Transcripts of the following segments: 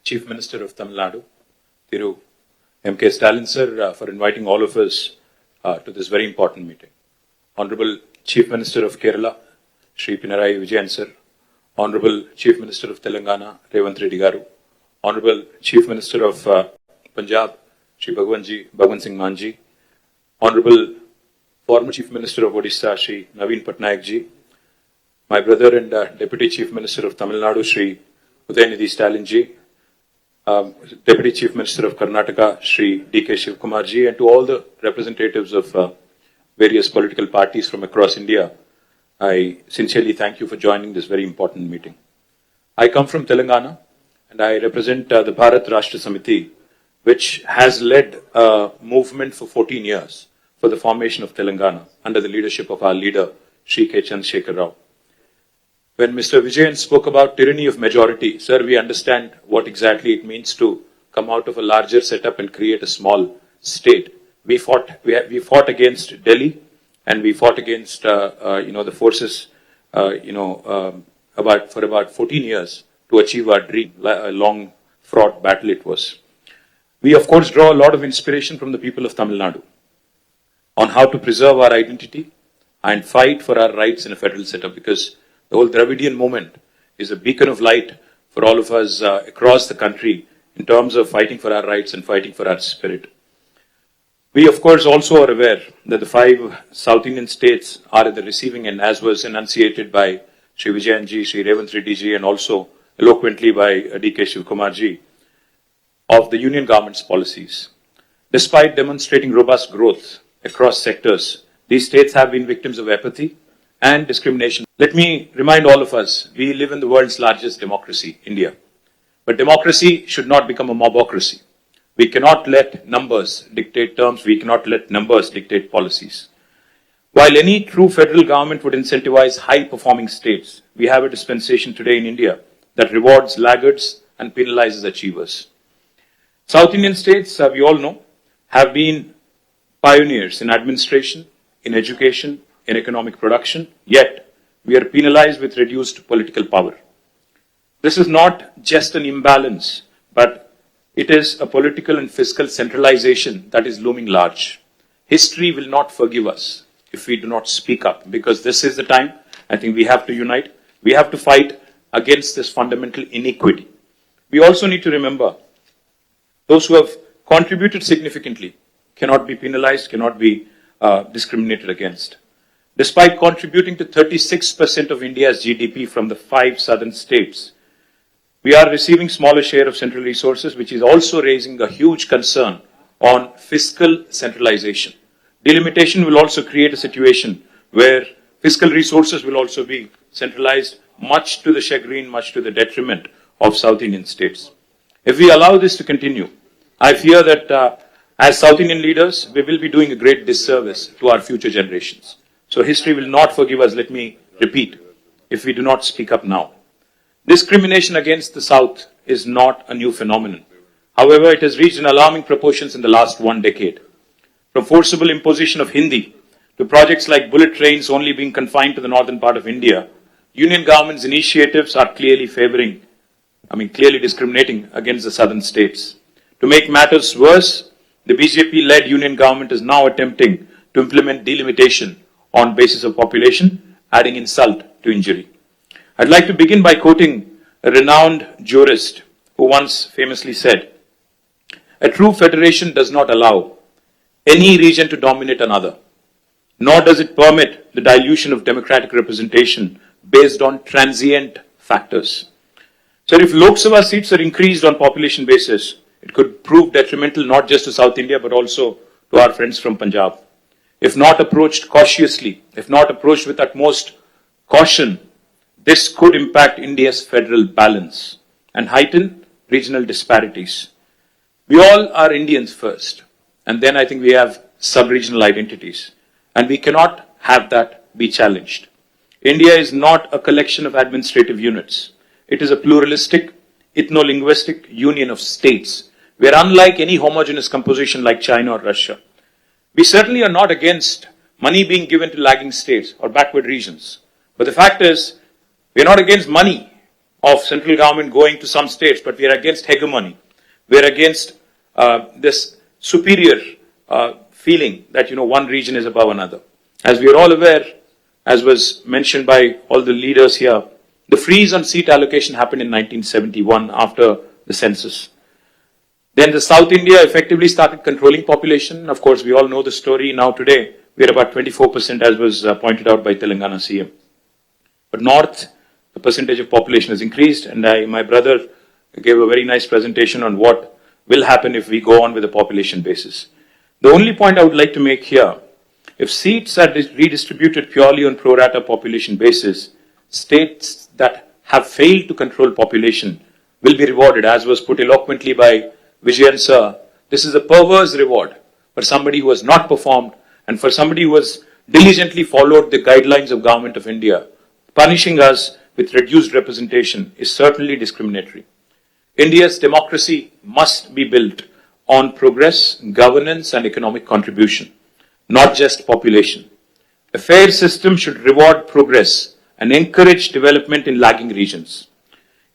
Chief Minister of Tamil Nadu, Thiru M.K. Stalin sir, for inviting all of us to this very important meeting. Honorable Chief Minister of Kerala, Shri Pinarayi Vijayan sir, Honorable Chief Minister of Telangana, Revanth Reddy Garu, Honorable Chief Minister of Punjab, Shri Bhagwan Singh Manji, Honorable former Chief Minister of Odisha, Shri Naveen Patnaik ji, my brother and Deputy Chief Minister of Tamil Nadu, Shri Udayanidhi Stalin ji, Deputy Chief Minister of Karnataka, Shri D.K. Shivkumar ji, and to all the representatives of various political parties from across India, I sincerely thank you for joining this very important meeting. I come from Telangana and I represent the Bharat Rashtra Samithi, which has led a movement for 14 years for the formation of Telangana under the leadership of our leader, Shri K. Chandrasekhar Rao. When Mr. Vijayan spoke about tyranny of majority, sir, we understand what exactly it means to come out of a larger setup and create a small state. We fought against Delhi, and we fought against the forces for about 14 years to achieve our dream. A long fraught battle it was. We of course draw a lot of inspiration from the people of Tamil Nadu on how to preserve our identity and fight for our rights in a federal setup, because the whole Dravidian movement is a beacon of light for all of us across the country in terms of fighting for our rights and fighting for our spirit. We, of course, also are aware that the 5 South Indian states are at the receiving end, as was enunciated by Shri Vijayan ji, Shri Revanth Reddy ji, and also eloquently by D.K. Shivkumar ji, of the union government's policies. Despite demonstrating robust growth across sectors, these states have been victims of apathy and discrimination. Let me remind all of us, we live in the world's largest democracy, India. But democracy should not become a mobocracy. We cannot let numbers dictate terms. We cannot let numbers dictate policies. While any true federal government would incentivize high-performing states, we have a dispensation today in India that rewards laggards and penalizes achievers. South Indian states, we all know, have been pioneers in administration, in education, in economic production, yet we are penalized with reduced political power. This is not just an imbalance, but it is a political and fiscal centralization that is looming large. History will not forgive us if we do not speak up, because this is the time I think we have to unite. We have to fight against this fundamental inequity. We also need to remember those who have contributed significantly cannot be penalized, cannot be discriminated against. Despite contributing to 36% of India's GDP from the 5 southern states, we are receiving smaller share of central resources, which is also raising a huge concern on fiscal centralization. Delimitation will also create a situation where fiscal resources will also be centralized, much to the chagrin, much to the detriment of South Indian states. If we allow this to continue, I fear that as South Indian leaders, we will be doing a great disservice to our future generations. So history will not forgive us, let me repeat, if we do not speak up now. Discrimination against the South is not a new phenomenon. However, it has reached an alarming proportions in the last 1 decade. From forcible imposition of Hindi to projects like bullet trains only being confined to the northern part of India, union government's initiatives are clearly discriminating against the southern states. To make matters worse, the BJP-led union government is now attempting to implement delimitation on basis of population, adding insult to injury. I'd like to begin by quoting a renowned jurist who once famously said, "A true federation does not allow any region to dominate another, nor does it permit the dilution of democratic representation based on transient factors." So if Lok Sabha seats are increased on population basis, it could prove detrimental not just to South India but also to our friends from Punjab. If not approached cautiously, if not approached with utmost caution, this could impact India's federal balance and heighten regional disparities. We all are Indians first, and then I think we have sub-regional identities, and we cannot have that be challenged. India is not a collection of administrative units. It is a pluralistic, ethno-linguistic union of states, where unlike any homogeneous composition like China or Russia, we certainly are not against money being given to lagging states or backward regions. But the fact is, we are not against money of central government going to some states, but we are against hegemony. We are against this superior feeling that, one region is above another. As we are all aware, as was mentioned by all the leaders here, the freeze on seat allocation happened in 1971 after the census. Then the South India effectively started controlling population. Of course, we all know the story. Now today, we are about 24%, as was pointed out by Telangana CM. But North, the percentage of population has increased, and my brother gave a very nice presentation on what will happen if we go on with a population basis. The only point I would like to make here, if seats are redistributed purely on pro rata population basis, states that have failed to control population will be rewarded, as was put eloquently by Vijayan sir. This is a perverse reward for somebody who has not performed and for somebody who has diligently followed the guidelines of Government of India. Punishing us with reduced representation is certainly discriminatory. India's democracy must be built on progress, governance and economic contribution, not just population. A fair system should reward progress and encourage development in lagging regions.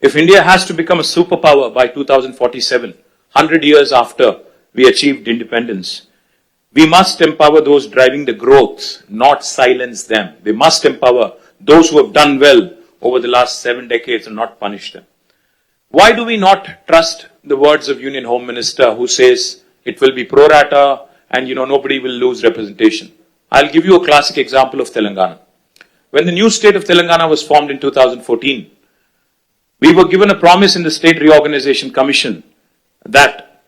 If India has to become a superpower by 2047, 100 years after we achieved independence, we must empower those driving the growth, not silence them. We must empower those who have done well over the last 7 decades and not punish them. Why do we not trust the words of Union Home Minister who says it will be pro rata and nobody will lose representation? I'll give you a classic example of Telangana. When the new state of Telangana was formed in 2014, we were given a promise in the State Reorganization Commission that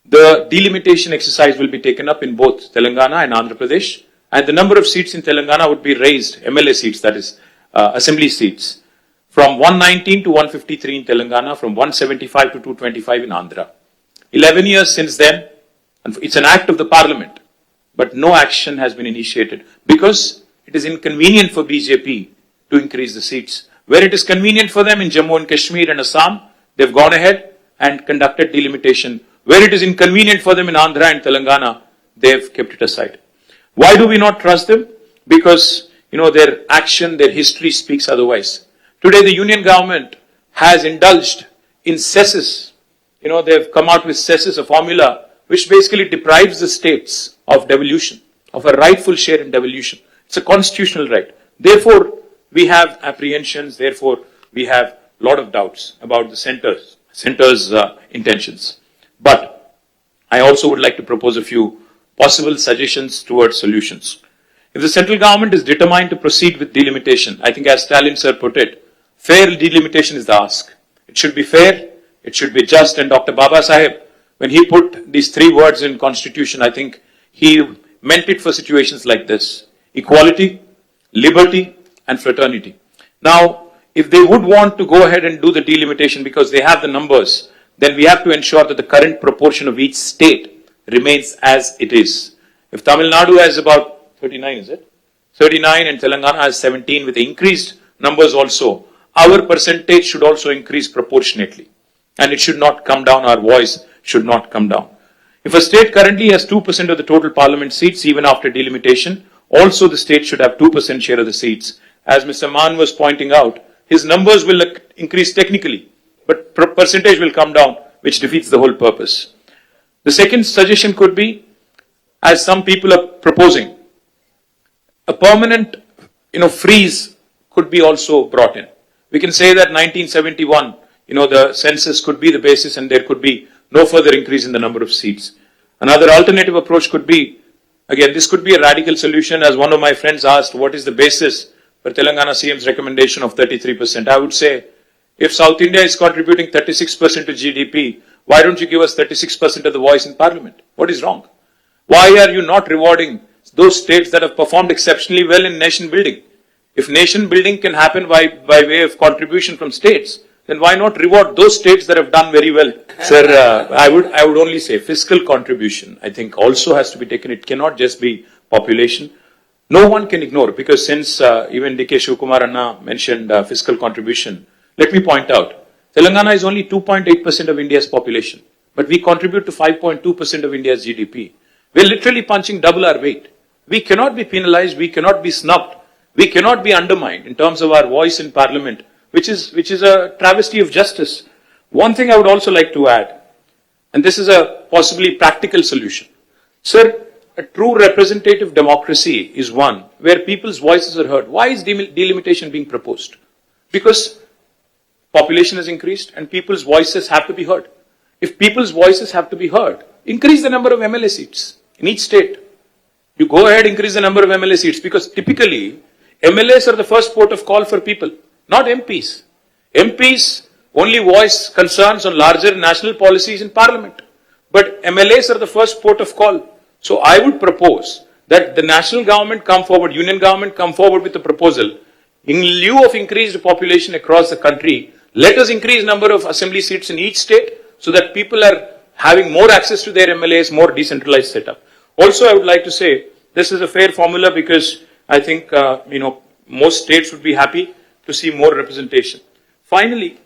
the delimitation exercise will be taken up in both Telangana and Andhra Pradesh, and the number of seats in Telangana would be raised, MLA seats, that is, assembly seats, from 119 to 153 in Telangana, from 175 to 225 in Andhra. 11 years since then, and it's an act of the parliament, but no action has been initiated because it is inconvenient for BJP to increase the seats. Where it is convenient for them in Jammu and Kashmir and Assam, they've gone ahead and conducted delimitation. Where it is inconvenient for them in Andhra and Telangana, they've kept it aside. Why do we not trust them? Because, their action, their history speaks otherwise. Today, the union government has indulged in cesses. They've come out with cesses, a formula which basically deprives the states of devolution, of a rightful share in devolution. It's a constitutional right. Therefore, we have apprehensions. Therefore, we have a lot of doubts about the center's intentions. But I also would like to propose a few possible suggestions towards solutions. If the central government is determined to proceed with delimitation, I think as Stalin sir put it, fair delimitation is the ask. It should be fair, it should be just, and Dr. Baba Saheb, when he put these 3 words in constitution, I think he meant it for situations like this: equality, liberty, and fraternity. Now, if they would want to go ahead and do the delimitation because they have the numbers, then we have to ensure that the current proportion of each state remains as it is. If Tamil Nadu has about 39, is it? 39 and Telangana has 17 with increased numbers also, our percentage should also increase proportionately. And it should not come down, our voice should not come down. If a state currently has 2% of the total parliament seats, even after delimitation, also the state should have 2% share of the seats. As Mr. Mann was pointing out, his numbers will increase technically, but percentage will come down, which defeats the whole purpose. The second suggestion could be, as some people are proposing, a permanent, freeze could be also brought in. We can say that 1971, the census could be the basis and there could be no further increase in the number of seats. Another alternative approach could be, again, this could be a radical solution, as one of my friends asked, what is the basis for Telangana CM's recommendation of 33%? I would say, if South India is contributing 36% to GDP, why don't you give us 36% of the voice in parliament? What is wrong? Why are you not rewarding those states that have performed exceptionally well in nation building? If nation building can happen by way of contribution from states, then why not reward those states that have done very well? Sir, I would only say fiscal contribution, I think, also has to be taken. It cannot just be population. No one can ignore, because since even D.K. Shivkumar Anna mentioned fiscal contribution, let me point out, Telangana is only 2.8% of India's population, but we contribute to 5.2% of India's GDP. We're literally punching double our weight. We cannot be penalized, we cannot be snubbed, we cannot be undermined in terms of our voice in parliament which is a travesty of justice. One thing I would also like to add, and this is a possibly practical solution. Sir, a true representative democracy is one where people's voices are heard. Why is delimitation being proposed? Because population has increased and people's voices have to be heard. If people's voices have to be heard, increase the number of MLA seats in each state. You go ahead, increase the number of MLA seats, because typically MLAs are the first port of call for people, not MPs. MPs only voice concerns on larger national policies in Parliament. But MLAs are the first port of call. So I would propose that the national government come forward, union government come forward with a proposal. In lieu of increased population across the country, let us increase number of assembly seats in each state so that people are having more access to their MLAs, more decentralized setup. Also, I would like to say this is a fair formula because I think most states would be happy to see more representation. Finally,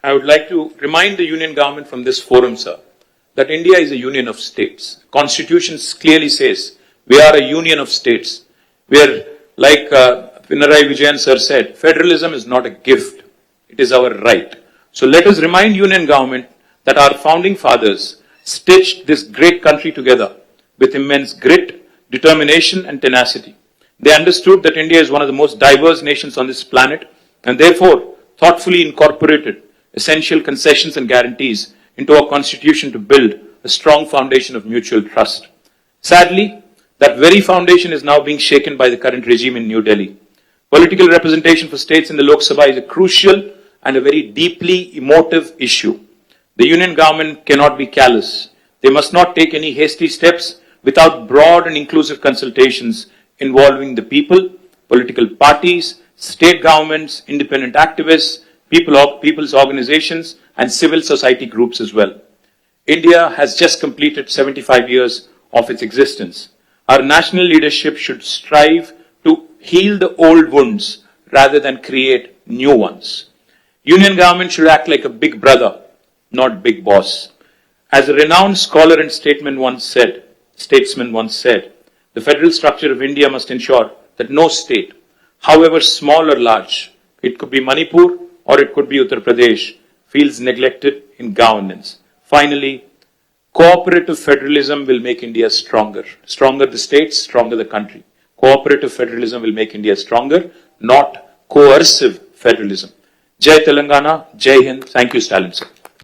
I would like to remind the union government from this forum, sir, that India is a union of states. Constitution clearly says we are a union of states. We are, like Pinarayi Vijayan sir said, federalism is not a gift. It is our right. So let us remind union government that our founding fathers stitched this great country together with immense grit, determination and tenacity. They understood that India is one of the most diverse nations on this planet and therefore thoughtfully incorporated essential concessions and guarantees into our constitution to build a strong foundation of mutual trust. Sadly, that very foundation is now being shaken by the current regime in New Delhi. Political representation for states in the Lok Sabha is a crucial and a very deeply emotive issue. The union government cannot be callous. They must not take any hasty steps without broad and inclusive consultations involving the people, political parties, state governments, independent activists, people's organizations, and civil society groups as well. India has just completed 75 years of its existence. Our national leadership should strive to heal the old wounds rather than create new ones. Union government should act like a big brother, not big boss. As a renowned scholar and statesman once said, the federal structure of India must ensure that no state, however small or large, it could be Manipur or it could be Uttar Pradesh, feels neglected in governance. Finally, cooperative federalism will make India stronger. Stronger the states, stronger the country. Cooperative federalism will make India stronger, not coercive federalism. Jai Telangana, Jai Hind. Thank you, Stalin sir.